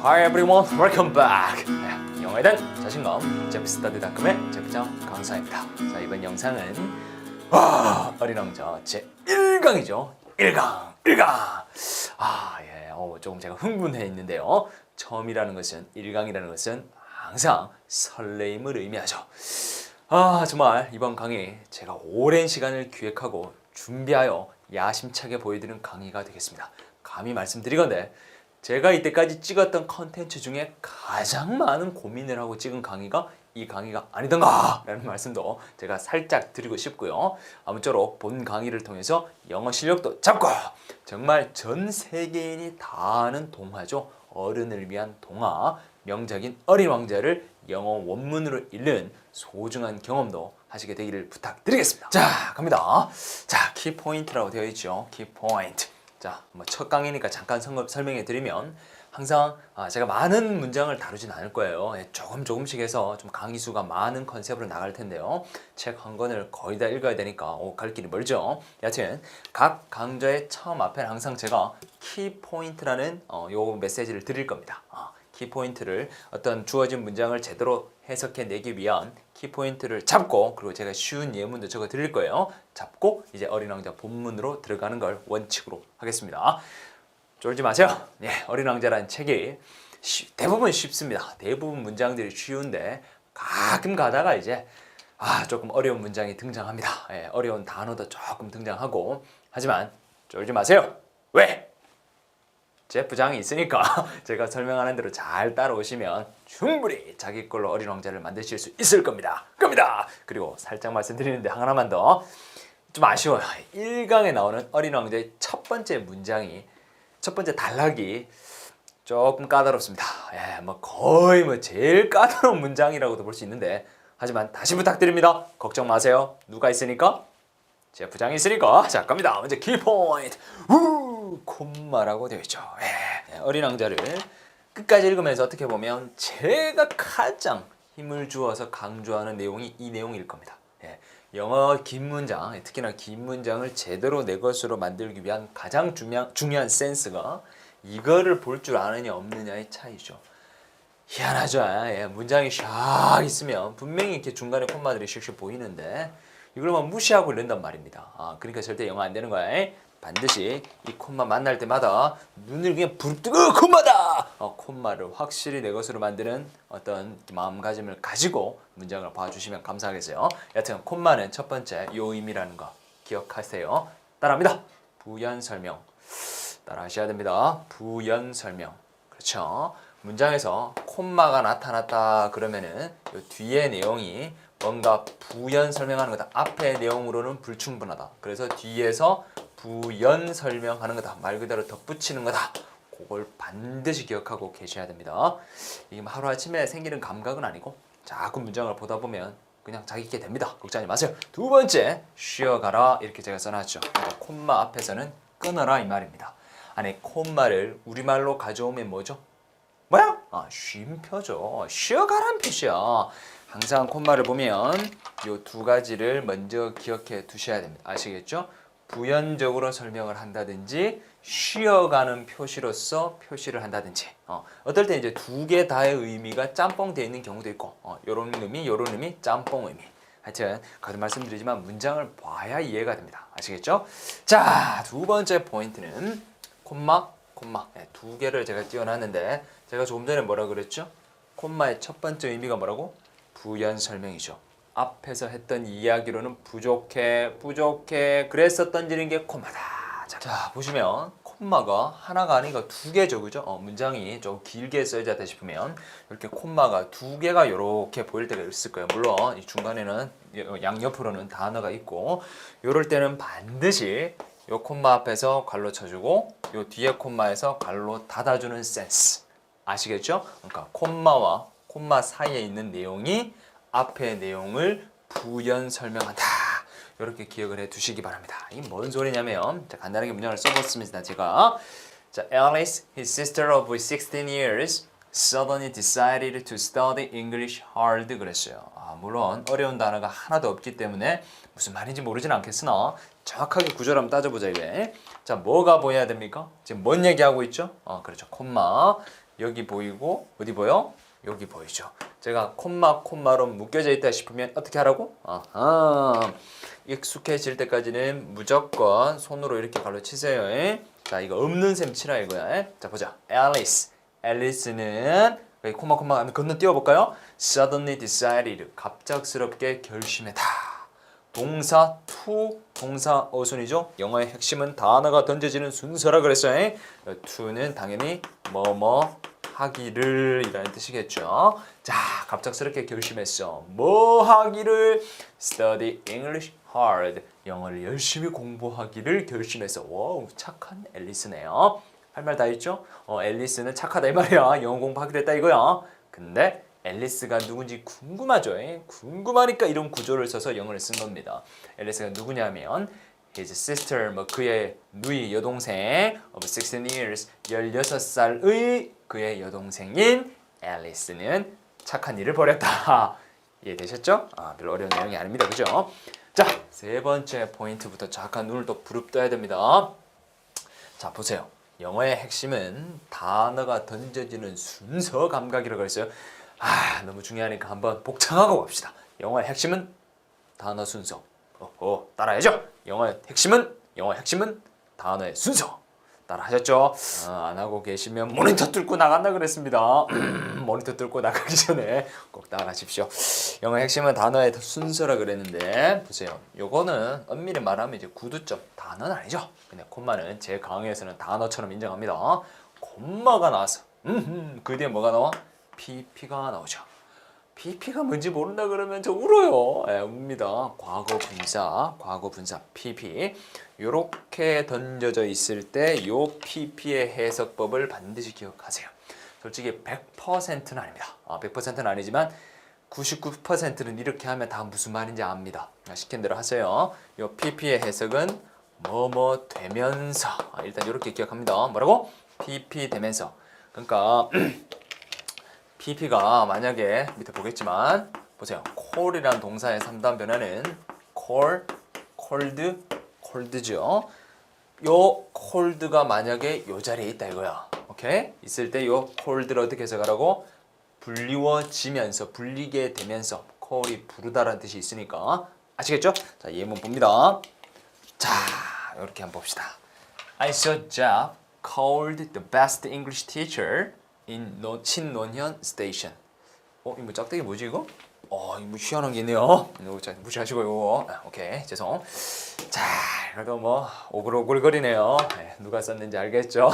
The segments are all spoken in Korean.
Hi everyone, welcome back. 네, 영어에 대한 자신감, 제프스터디닷컴의 제프장 강사입니다. 자, 이번 영상은 어린 왕자 제1강이죠. 1강. 조금 제가 흥분해 있는데요. 처음이라는 것은 1강이라는 것은 항상 설레임을 의미하죠. 정말 이번 강의 제가 오랜 시간을 기획하고 준비하여 야심차게 보여드리는 강의가 되겠습니다. 감히 말씀드리건대 제가 이때까지 찍었던 컨텐츠 중에 가장 많은 고민을 하고 찍은 강의가 이 강의가 아니던가 라는 말씀도 제가 살짝 드리고 싶고요. 아무쪼록 본 강의를 통해서 영어 실력도 잡고 정말 전 세계인이 다 아는 동화죠. 어른을 위한 동화, 명작인 어린 왕자를 영어 원문으로 읽는 소중한 경험도 하시게 되기를 부탁드리겠습니다. 자, 갑니다. 자, 키포인트라고 되어 있죠. 키포인트. 자, 첫 강의니까 잠깐 설명해 드리면 항상 제가 많은 문장을 다루진 않을 거예요. 조금씩 해서 좀 강의 수가 많은 컨셉으로 나갈 텐데요. 책 한 권을 거의 다 읽어야 되니까 갈 길이 멀죠. 여하튼 각 강좌의 처음 앞에는 항상 제가 키포인트라는 요 메시지를 드릴 겁니다. 키포인트를 어떤 주어진 문장을 제대로 해석해 내기 위한 키포인트를 잡고, 그리고 제가 쉬운 예문도 적어 드릴 거예요. 잡고 이제 어린 왕자 본문으로 들어가는 걸 원칙으로 하겠습니다. 쫄지 마세요. 어린 왕자라는 책이 대부분 쉽습니다. 대부분 문장들이 쉬운데 가끔 가다가 이제 조금 어려운 문장이 등장합니다. 어려운 단어도 조금 등장하고, 하지만 쫄지 마세요. 왜? 제프장이 있으니까 제가 설명하는 대로 잘 따라오시면 충분히 자기 걸로 어린 왕자를 만드실 수 있을 겁니다. 그리고 살짝 말씀드리는데 하나만 더, 좀 아쉬워요. 1강에 나오는 어린 왕자의 첫 번째 단락이 조금 까다롭습니다. 거의 제일 까다로운 문장이라고도 볼 수 있는데, 하지만 다시 부탁드립니다. 걱정 마세요. 누가 있으니까? 제프장이 있으니까. 자, 갑니다. 먼저 키포인트. 콤마라고 되어 있죠. 어린 왕자를 끝까지 읽으면서 어떻게 보면 제가 가장 힘을 주어서 강조하는 내용이 이 내용일 겁니다. 영어 긴 문장, 특히나 긴 문장을 제대로 내 것으로 만들기 위한 가장 중요한 센스가 이거를 볼 줄 아느냐 없느냐의 차이죠. 희한하죠. 문장이 샥 있으면 분명히 이렇게 중간에 콤마들이 씩씩 보이는데 이걸 무시하고 읽는단 말입니다. 그러니까 절대 영어 안 되는 거야. 반드시 이 콤마 만날 때마다 눈을 그냥 부릅뜨고 콤마다! 콤마를 확실히 내 것으로 만드는 어떤 마음가짐을 가지고 문장을 봐주시면 감사하겠어요. 여튼 콤마는 첫 번째 요임이라는 거 기억하세요. 따라합니다. 부연 설명. 따라하셔야 됩니다. 부연 설명. 그렇죠. 문장에서 콤마가 나타났다 그러면은 요 뒤에 내용이 뭔가 부연 설명하는 거다. 앞의 내용으로는 불충분하다. 그래서 뒤에서 부연 설명하는 거다. 말 그대로 덧붙이는 거다. 그걸 반드시 기억하고 계셔야 됩니다. 이게 하루아침에 생기는 감각은 아니고 자꾸 문장을 보다 보면 그냥 자기게 됩니다. 걱정하지 마세요. 두 번째, 쉬어가라. 이렇게 제가 써놨죠. 콤마 앞에서는 끊어라 이 말입니다. 안에 콤마를 우리말로 가져오면 뭐죠? 뭐야? 쉼표죠. 쉬어가라는 표시야. 항상 콤마를 보면 이 두 가지를 먼저 기억해 두셔야 됩니다. 아시겠죠? 부연적으로 설명을 한다든지 쉬어가는 표시로서 표시를 한다든지 어떨 때 이제 두 개 다의 의미가 짬뽕되어 있는 경우도 있고 요런 의미 짬뽕 의미. 하여튼 거듭 말씀드리지만 문장을 봐야 이해가 됩니다. 아시겠죠? 자, 두 번째 포인트는 콤마. 두 개를 제가 띄워놨는데 제가 조금 전에 뭐라 그랬죠? 콤마의 첫 번째 의미가 뭐라고? 부연 설명이죠. 앞에서 했던 이야기로는 부족해 그래서 던지는 게 콤마다. 자, 보시면 콤마가 하나가 아니고 두 개죠. 그죠? 문장이 좀 길게 써야 돼 싶으면 이렇게 콤마가 두 개가 이렇게 보일 때가 있을 거예요. 물론 이 중간에는 양옆으로는 단어가 있고, 이럴 때는 반드시 요 콤마 앞에서 괄호 쳐주고 요 뒤에 콤마에서 괄호 닫아주는 센스. 아시겠죠? 그러니까 콤마와 콤마 사이에 있는 내용이 앞의 내용을 부연 설명한다. 이렇게 기억을 해 두시기 바랍니다. 이게 뭔 소리냐면, 간단하게 문장을 써봤습니다. 제가 Alice, his sister of 16 years, suddenly decided to study English hard 그랬어요. 물론 어려운 단어가 하나도 없기 때문에 무슨 말인지 모르진 않겠으나 정확하게 구절 한번 따져보자 이게. 자, 뭐가 보여야 됩니까? 지금 뭔 얘기하고 있죠? 그렇죠. 콤마. 여기 보이고 어디 보여? 여기 보이죠. 제가 콤마로 묶여져 있다 싶으면 어떻게 하라고? 아하. 익숙해질 때까지는 무조건 손으로 이렇게 발로 치세요. 자, 이거 없는 셈 치라 이거야. 자, 보자. 앨리스는 여기 콤마 건너뛰어 볼까요? Suddenly decided. 갑작스럽게 결심했다. 동사 to 동사 어순이죠. 영어의 핵심은 단어가 던져지는 순서라 그랬어요. to는 당연히 뭐뭐 하기를 이라는 뜻이겠죠. 자, 갑작스럽게 결심했어. 뭐 하기를? Study English hard. 영어를 열심히 공부하기를 결심했어. 와우, 착한 앨리스네요. 할 말 다 했죠? 앨리스는 착하다 이 말이야. 영어 공부하기로 했다 이거야. 근데 앨리스가 누군지 궁금하죠? 궁금하니까 이런 구조를 써서 영어를 쓴 겁니다. 앨리스가 누구냐면 his sister, 뭐 그의 누이 여동생 of 16 years, 16살의 그의 여동생인 앨리스는 착한 일을 벌였다. 이해되셨죠? 별로 어려운 내용이 아닙니다. 그죠? 자, 세 번째 포인트부터 잠깐 눈을 또 부릅떠야 됩니다. 자, 보세요. 영어의 핵심은 단어가 던져지는 순서 감각이라고 했어요. 너무 중요하니까 한번 복창하고 갑시다. 영어의 핵심은 단어 순서. 따라야죠. 영어의 핵심은 단어의 순서. 따라하셨죠? 안 하고 계시면 모니터 뚫고 나간다 그랬습니다. 모니터 뚫고 나가기 전에 꼭 따라하십시오. 영어의 핵심은 단어의 순서라 그랬는데 보세요. 요거는 엄밀히 말하면 이제 구두점 단어는 아니죠. 근데 콤마는 제 강의에서는 단어처럼 인정합니다. 콤마가 나와서 그 뒤에 뭐가 나와? PP가 나오죠. PP가 뭔지 모른다 그러면 저 울어요. 웁니다. 과거 분사 PP. 요렇게 던져져 있을 때 요 PP의 해석법을 반드시 기억하세요. 솔직히 100%는 아닙니다. 100%는 아니지만 99%는 이렇게 하면 다 무슨 말인지 압니다. 시킨 대로 하세요. 요 PP의 해석은 뭐뭐 되면서 일단 이렇게 기억합니다. 뭐라고? PP 되면서. 그러니까 PP가 만약에 밑에 보겠지만 보세요. call이라는 동사의 3단 변화는 call, cold, cold죠. 요 cold가 만약에 요 자리에 있다 이거야. 오케이? 있을 때 요 cold를 어떻게 해석하라고? 불리워지면서, 불리게 되면서 call이 부르다라는 뜻이 있으니까 아시겠죠? 자, 예문 봅니다. 자, 이렇게 한번 봅시다. I saw Jeff called the best English teacher in 신논현 스테이션. 이거 짝대기 뭐지 이거? 이거 희한한 게 있네요. 자, 무시하시고 이거. 오케이, 죄송. 자, 그래도 뭐 오글오글거리네요. 누가 썼는지 알겠죠?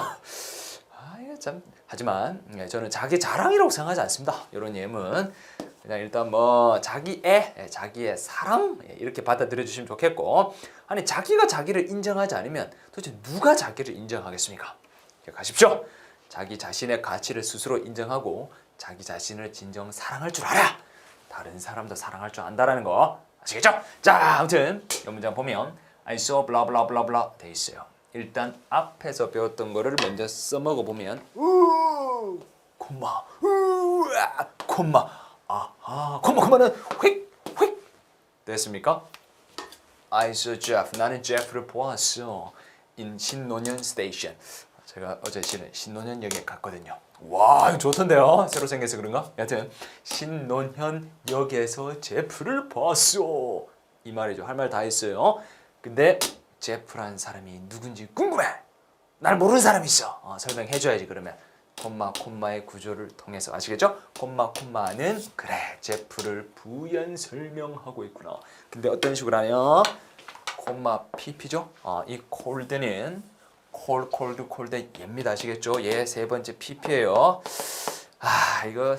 이거 참. 하지만 저는 자기 자랑이라고 생각하지 않습니다. 이런 예문. 그냥 일단 뭐 자기의 사랑 이렇게 받아들여 주시면 좋겠고, 아니 자기가 자기를 인정하지 않으면 도대체 누가 자기를 인정하겠습니까? 기억하십시오. 자기 자신의 가치를 스스로 인정하고 자기 자신을 진정 사랑할 줄 알아. 다른 사람도 사랑할 줄 안다라는 거 아시겠죠? 자, 아무튼 이 문장 보면 I saw blah blah blah blah 돼 있어요. 일단 앞에서 배웠던 거를 먼저 써먹어 보면 콤마 콤마는 휙 됐습니까? I saw Jeff. 나는 제프를 보았어. in 신논현 스테이션. 제가 어제 신논현역에 갔거든요. 와, 이거 좋던데요? 새로 생겨서 그런가? 여하튼 신논현역에서 제프를 봤어. 이 말이죠. 할 말 다 했어요. 근데 제프라는 사람이 누군지 궁금해. 날 모르는 사람이 있어. 설명해줘야지 그러면. 콤마의 구조를 통해서 아시겠죠? 콤마는 그래 제프를 부연 설명하고 있구나. 근데 어떤 식으로 하냐? 콤마 PP죠? 이 cold는 cold 얘입니다. 아시겠죠? 얘 세 번째 PP예요. 이거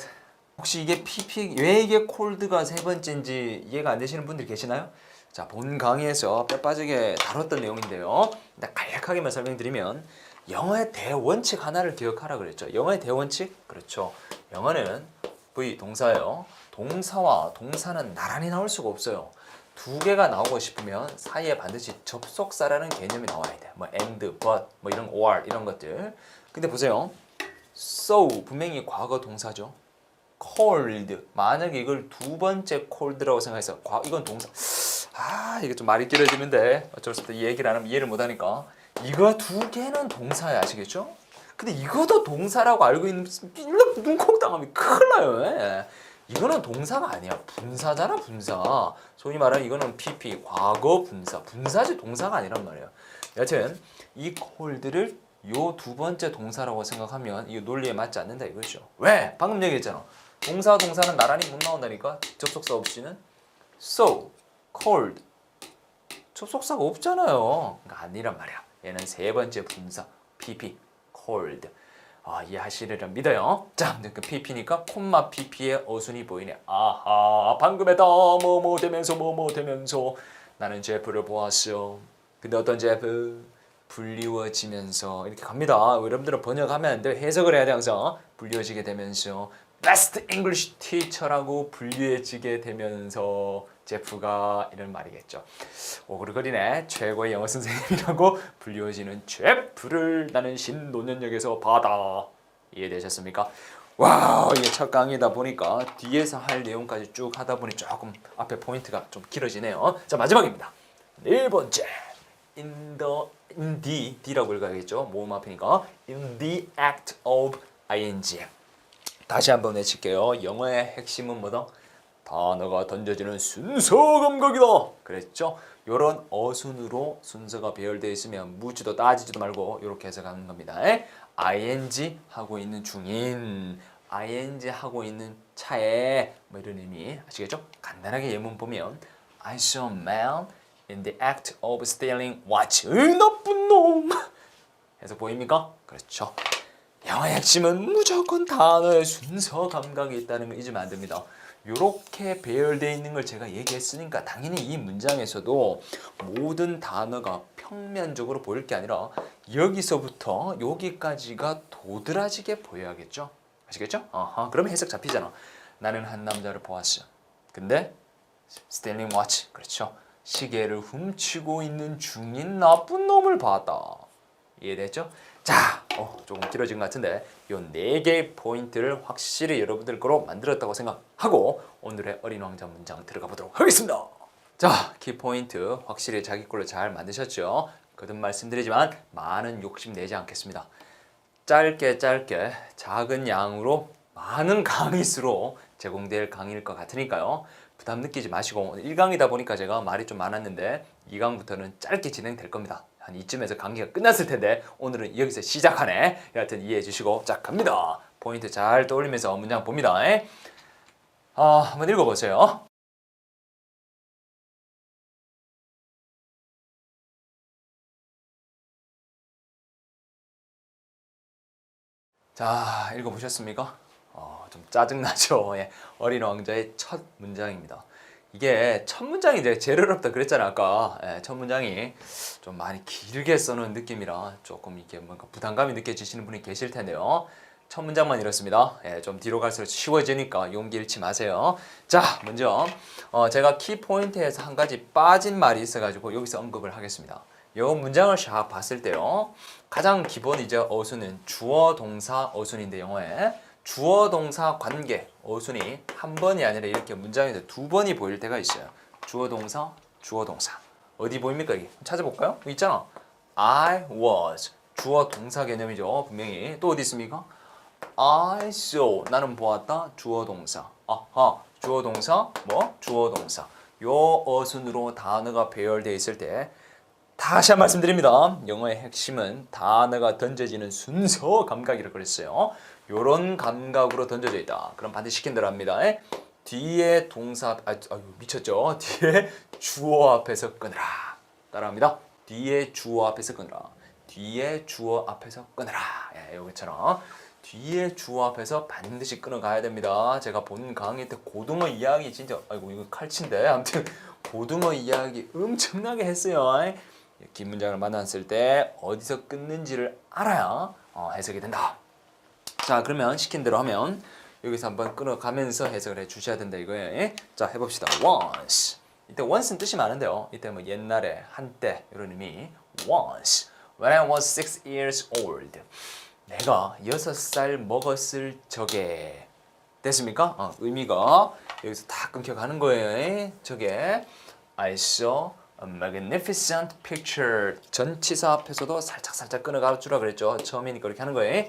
혹시 이게 PP 왜 이게 cold가 세 번째인지 이해가 안 되시는 분들 계시나요? 자, 본 강의에서 뼈 빠지게 다뤘던 내용인데요. 간략하게만 설명드리면 영어의 대원칙 하나를 기억하라 그랬죠. 영어의 대원칙? 그렇죠. 영어는 V 동사예요. 동사와 동사는 나란히 나올 수가 없어요. 두 개가 나오고 싶으면 사이에 반드시 접속사라는 개념이 나와야 돼. 뭐 and, but, 뭐 이런 or 이런 것들. 근데 보세요. so 분명히 과거 동사죠. cold 만약에 이걸 두 번째 cold라고 생각해서 이건 동사. 이게 좀 말이 길어지는데 어쩔 수 없다. 이 얘기를 안 하면 이해를 못 하니까 이거 두 개는 동사야. 아시겠죠? 근데 이것도 동사라고 알고 있는 눈콩 당하면 큰일 나요. 예. 이거는 동사가 아니야. 분사잖아, 분사. 소위 말하는 이거는 PP, 과거 분사. 분사지 동사가 아니란 말이에요. 여튼 이 cold를 요 두 번째 동사라고 생각하면 이 논리에 맞지 않는다 이거죠. 왜? 방금 얘기했잖아. 동사는 나란히 못 나온다니까. 접속사 없이는. So, cold. 접속사가 없잖아요. 그러니까 아니란 말이야. 얘는 세 번째 분사. PP, cold. 이해하시리라 믿어요. 자, 그 PP니까 콤마 PP의 어순이 보이네. 아하, 방금에다 뭐뭐 되면서 나는 제프를 보았어. 근데 어떤 제프? 불리워지면서 이렇게 갑니다. 여러분들은 번역하면 안 돼요. 해석을 해야 돼 항상. 불리워지게 되면서 Best English Teacher라고 불리해지게 되면서 제프가 이런 말이겠죠. 오글거리네. 최고의 영어 선생님이라고 불리워지는 제프를 나는 신논현역에서 받아. 이해되셨습니까? 와, 이게 첫 강의다 보니까 뒤에서 할 내용까지 쭉 하다 보니 조금 앞에 포인트가 좀 길어지네요. 자, 마지막입니다. 네 번째. in D라고 읽어야겠죠. 모음 앞이니까 in the act of ing. 다시 한번 외칠게요. 영어의 핵심은 뭐다? 단어가 던져지는 순서 감각이다. 그랬죠? 요런 어순으로 순서가 배열되어 있으면 묻지도 따지지도 말고 이렇게 해석하는 겁니다. ing 하고 있는 중인, ing 하고 있는 차에 뭐 이런 의미 아시겠죠? 간단하게 예문 보면 I saw a man in the act of stealing watch. 나쁜 놈. 해서 보입니까? 그렇죠. 영어의 핵심은 무조건 단어의 순서 감각이 있다는 걸 잊으면 안 됩니다. 이렇게 배열되어 있는 걸 제가 얘기했으니까 당연히 이 문장에서도 모든 단어가 평면적으로 보일 게 아니라 여기서부터 여기까지가 도드라지게 보여야겠죠? 아시겠죠? 그러면 해석 잡히잖아. 나는 한 남자를 보았어. 근데 stealing watch. 그렇죠. 시계를 훔치고 있는 중인 나쁜 놈을 봤다. 이해됐죠? 자, 조금 길어진 것 같은데 이 4개의 포인트를 확실히 여러분들 거로 만들었다고 생각하고 오늘의 어린 왕자 문장 들어가 보도록 하겠습니다. 자, 키포인트 확실히 자기 걸로 잘 만드셨죠? 거듭 말씀드리지만 많은 욕심 내지 않겠습니다. 짧게 작은 양으로 많은 강의수로 제공될 강의일 것 같으니까요. 부담 느끼지 마시고 1강이다 보니까 제가 말이 좀 많았는데 2강부터는 짧게 진행될 겁니다. 한 이쯤에서 강의가 끝났을 텐데 오늘은 여기서 시작하네. 여하튼 이해해 주시고 자 갑니다. 포인트 잘 떠올리면서 문장 봅니다. 한번 읽어보세요. 자 읽어보셨습니까? 좀 짜증나죠. 어린 왕자의 첫 문장입니다. 이게 첫 문장이 이제 제일 어렵다 그랬잖아요 아까. 첫 문장이 좀 많이 길게 써놓은 느낌이라 조금 이게 뭔가 부담감이 느껴지시는 분이 계실 텐데요. 첫 문장만 이렇습니다. 좀 뒤로 갈수록 쉬워지니까 용기 잃지 마세요. 자 먼저 제가 키포인트에서 한 가지 빠진 말이 있어가지고 여기서 언급을 하겠습니다. 이 문장을 샥 봤을 때요. 가장 기본이죠. 어순은 주어 동사 어순인데 영어에 주어 동사 관계 어순이 한 번이 아니라 이렇게 문장에서 두 번이 보일 때가 있어요. 주어 동사 어디 보입니까? 여기 찾아볼까요? 여기 있잖아. I was 주어 동사 개념이죠. 분명히 또 어디 있습니까? I saw 나는 보았다. 주어 동사. 주어 동사 주어 동사. 요 어순으로 단어가 배열되어 있을 때 다시 한 말씀드립니다. 영어의 핵심은 단어가 던져지는 순서 감각이라고 그랬어요. 요런 감각으로 던져져 있다. 그럼 반드시 시킨 대로 합니다. 뒤에 동사 미쳤죠? 뒤에 주어 앞에서 끊으라. 따라합니다. 뒤에 주어 앞에서 끊으라. 뒤에 주어 앞에서 끊으라. 여기처럼 뒤에 주어 앞에서 반드시 끊어가야 됩니다. 제가 본 강의 때 고등어 이야기 진짜 이거 칼친데 아무튼 고등어 이야기 엄청나게 했어요. 긴 문장을 만났을 때 어디서 끊는지를 알아야 해석이 된다. 자 그러면 시킨 대로 하면 여기서 한번 끊어가면서 해석을 해 주셔야 된다 이거예요. 자 해봅시다. once 이때 once는 뜻이 많은데요. 이때 뭐 옛날에 한때 이런 의미. once when I was 6 years old 내가 6살 먹었을 적에 됐습니까? 의미가 여기서 다 끊겨가는 거예요. 저게 I saw A magnificent picture. 전치사 앞에서도 살짝 끊어가 주라 그랬죠. 처음이니까 이렇게 하는 거예요.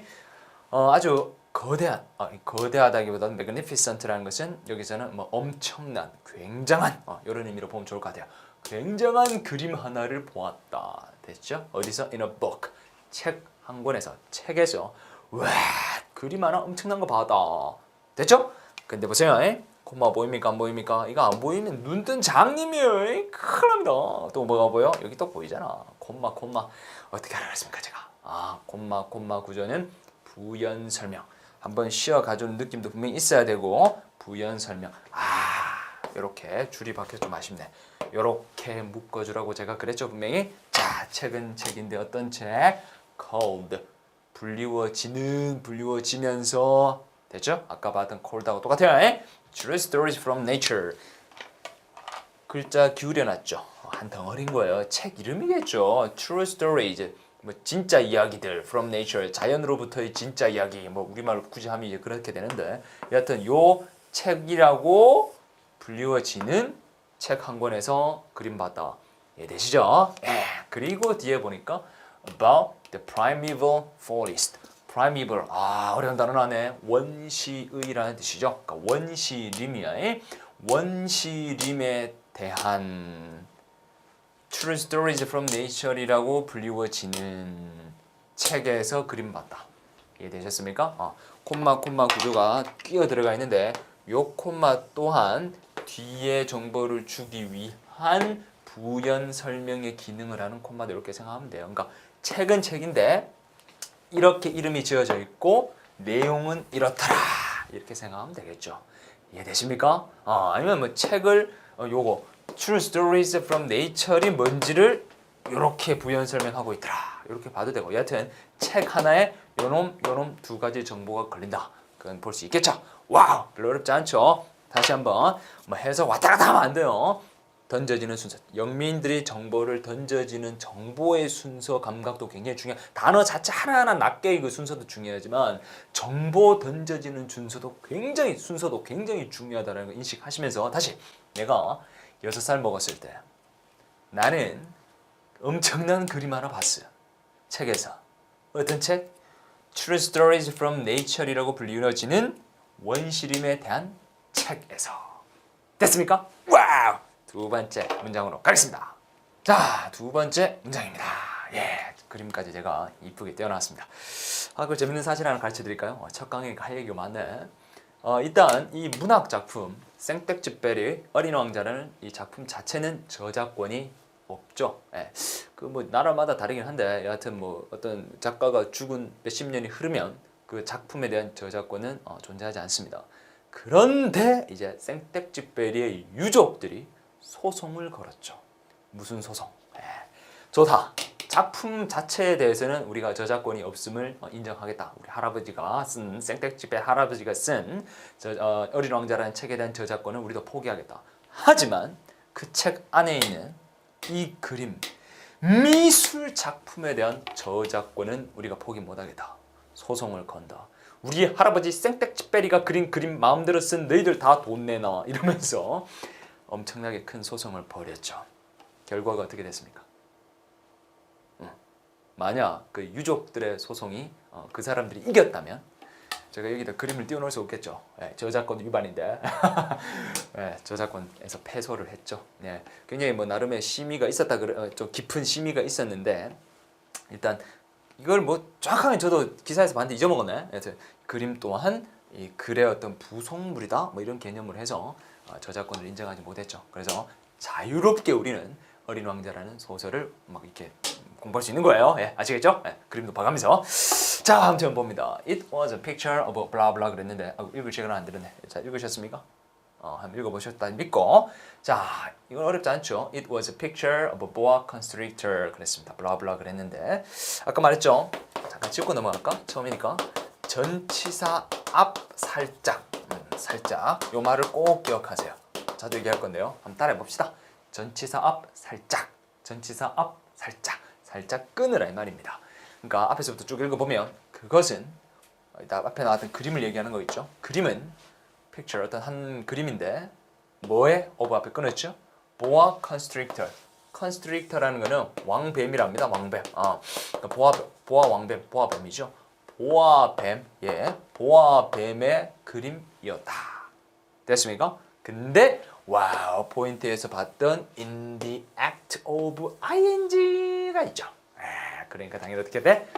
아주 거대한, 거대하다기보다는 magnificent라는 것은 여기서는 뭐 엄청난, 굉장한 이런 의미로 보면 좋을 것 같아요. 굉장한 그림 하나를 보았다. 됐죠? 어디서? In a book. 책 한 권에서, 책에서. 와, 그림 하나 엄청난 거 봤다. 됐죠? 근데 보세요. 콤마 보입니까? 안 보입니까? 이거 안 보이면 눈 뜬 장님이에요. 큰일 납니다. 또 뭐가 보여? 여기 또 보이잖아. 콤마. 어떻게 알았습니까, 제가? 콤마 구조는 부연 설명. 한번 쉬어 가져온 느낌도 분명히 있어야 되고, 부연 설명. 이렇게 줄이 박혀 좀 아쉽네. 이렇게 묶어주라고 제가 그랬죠, 분명히. 자, 책은 책인데 어떤 책? Cold. 불리워지면서. 됐죠? 아까 봤던 cold하고 똑같아요. True stories from nature. 글자 기울여놨죠. 한 덩어리인 거예요. 책 이름이겠죠. True stories. 뭐 진짜 이야기들 from nature. 자연으로부터의 진짜 이야기. 뭐 우리말로 굳이 하면 이제 그렇게 되는데, 여하튼 요 책이라고 불리워지는 책 한 권에서 그림 봤다. 이해되시죠? 그리고 뒤에 보니까 about the primeval forest. primeval. 어려운 단어 나네. 원시의라는 뜻이죠. 그러니까 원시림이야. 원시림에 대한 True Stories from Nature이라고 불리워지는 책에서 그림 봤다. 이해되셨습니까? 콤마 구조가 끼어 들어가 있는데 요 콤마 또한 뒤에 정보를 주기 위한 부연 설명의 기능을 하는 콤마도 이렇게 생각하면 돼요. 그러니까 책은 책인데 이렇게 이름이 지어져 있고 내용은 이렇더라. 이렇게 생각하면 되겠죠. 이해되십니까? 아니면 뭐 책을 요거 True Stories from Nature이 뭔지를 이렇게 부연 설명하고 있더라. 이렇게 봐도 되고, 여하튼 책 하나에 요놈 두 가지 정보가 걸린다. 그건 볼 수 있겠죠. 와우, 별로 어렵지 않죠. 다시 한번 뭐 해서 왔다 갔다 하면 안 돼요. 던져지는 순서. 영민들이 정보를 던져지는 정보의 순서 감각도 굉장히 중요해. 단어 자체 하나하나 낱개의 그 순서도 중요하지만 정보 던져지는 순서도 굉장히 중요하다는 걸 인식하시면서 다시 내가 6살 먹었을 때 나는 엄청난 그림 하나 봤어요. 책에서. 어떤 책? True Stories from Nature이라고 불리워지는 원시림에 대한 책에서. 됐습니까? 와우! 두 번째 문장으로 가겠습니다. 자, 두 번째 문장입니다. 그림까지 제가 이쁘게 떼어놨습니다. 그 재밌는 사실 하나 가르쳐 드릴까요? 첫 강의니까 할 얘기가 많네. 일단 이 문학 작품 생텍쥐페리의 어린 왕자라는 이 작품 자체는 저작권이 없죠. 그 뭐 나라마다 다르긴 한데 여하튼 뭐 어떤 작가가 죽은 몇십 년이 흐르면 그 작품에 대한 저작권은 존재하지 않습니다. 그런데 이제 생텍쥐페리의 유족들이 소송을 걸었죠. 무슨 소송? 좋다. 작품 자체에 대해서는 우리가 저작권이 없음을 인정하겠다. 우리 할아버지가 쓴 생텍쥐페리 할아버지가 쓴 어린 왕자라는 책에 대한 저작권은 우리도 포기하겠다. 하지만 그 책 안에 있는 이 그림, 미술 작품에 대한 저작권은 우리가 포기 못하겠다. 소송을 건다. 우리 할아버지 생텍쥐페리가 그린 그림 마음대로 쓴 너희들 다 돈 내놔 이러면서 엄청나게 큰 소송을 벌였죠. 결과가 어떻게 됐습니까? 만약 그 유족들의 소송이 그 사람들이 이겼다면 제가 여기다 그림을 띄워놓을 수 없겠죠. 저작권 위반인데 저작권에서 패소를 했죠. 굉장히 뭐 나름의 심의가 있었다 좀 깊은 심의가 있었는데 일단 이걸 뭐 정확하게 저도 기사에서 봤는데 잊어먹었네. 그림 또한 이 글의 어떤 부속물이다 뭐 이런 개념을 해서 저작권을 인정하지 못했죠. 그래서 자유롭게 우리는 어린 왕자라는 소설을 막 이렇게 공부할 수 있는 거예요. 아시겠죠? 그림도 봐가면서. 자, 아무튼 봅니다. It was a picture of a blah blah 그랬는데 읽을 시간은 안 들었네. 자, 읽으셨습니까? 한번 읽어보셨다 믿고. 자, 이건 어렵지 않죠? It was a picture of a boa constrictor 그랬습니다. blah blah 그랬는데 아까 말했죠? 잠깐 짚고 넘어갈까? 처음이니까 전치사 앞 살짝 요 말을 꼭 기억하세요. 자주 얘기할 건데요. 한번 따라해 봅시다. 전치사 앞 살짝, 전치사 앞 살짝 끊으라 이 말입니다. 그러니까 앞에서부터 쭉 읽어보면 그것은 앞에 나왔던 그림을 얘기하는 거 있죠. 그림은 picture 어떤 한 그림인데 뭐에 of 앞에 끊었죠? boa constrictor constrictor라는 거는 왕뱀이랍니다. 왕뱀. 그러니까 보아 왕뱀, 보아뱀이죠. 보아뱀, 보아뱀의 그림이었다. 됐습니까? 근데 와우, 포인트에서 봤던 in the act of ing가 있죠. 그러니까 당연히 어떻게 돼?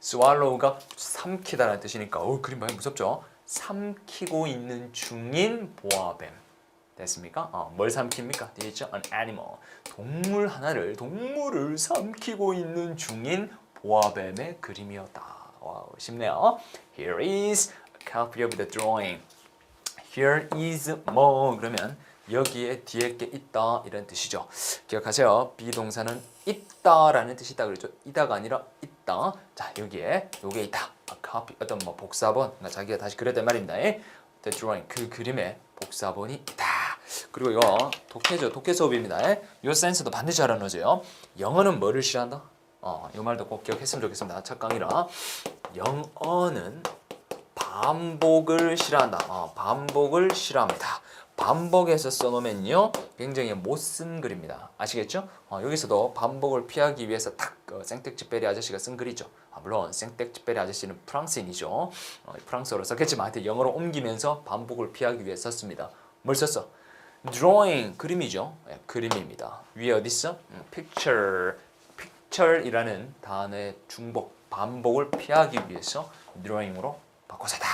swallow가 삼키다라는 뜻이니까 그림 많이 무섭죠. 삼키고 있는 중인 보아뱀. 됐습니까? 뭘 삼킵니까? 뒤에 있죠? An animal. 동물을 삼키고 있는 중인 보아뱀의 그림이었다. 와우, 쉽네요. Here is a copy of the drawing. Here is 뭐 그러면 여기에 뒤에 게 있다 이런 뜻이죠. 기억하세요. 비동사는 있다라는 뜻이 있다 그랬죠. 이다가 아니라 있다. 자, 여기에 요게 있다. A copy, 어떤 뭐 복사본. 그러니까 자기가 다시 그렸단 말입니다. The drawing, 그 그림에 복사본이 있다. 그리고 이거 독해 수업입니다. 이 센스도 반드시 알아놓으세요. 영어는 뭐를 싫어한다? 이 말도 꼭 기억했으면 좋겠습니다. 첫 강의라. 영어는 반복을 싫어한다. 반복을 싫어합니다. 반복해서 써놓으면요 굉장히 못 쓴 글입니다. 아시겠죠? 여기서도 반복을 피하기 위해서 딱 생텍쥐페리 아저씨가 쓴 글이죠. 물론 생텍쥐페리 아저씨는 프랑스인이죠. 프랑스어로 썼겠지만 하여튼 영어로 옮기면서 반복을 피하기 위해 썼습니다. 뭘 썼어? drawing, 그림이죠. 그림입니다. 위에 어디 있어? picture이라는 단어의 중복, 반복을 피하기 위해서 drawing으로 바꿔서다.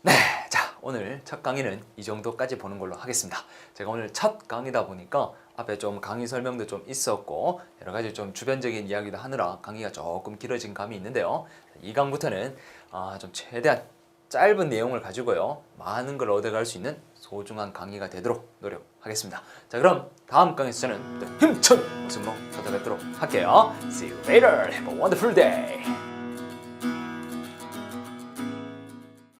네, 자, 오늘 첫 강의는 이 정도까지 보는 걸로 하겠습니다. 제가 오늘 첫 강의다 보니까 앞에 좀 강의 설명도 좀 있었고 여러 가지 좀 주변적인 이야기도 하느라 강의가 조금 길어진 감이 있는데요. 이 강부터는 좀 최대한 짧은 내용을 가지고요 많은 걸 얻어갈 수 있는 소중한 강의가 되도록 노력하겠습니다. 자, 그럼 다음 강의에서 저는 또 힘찬 모습으로 찾아뵙도록 할게요. See you later. Have a wonderful day.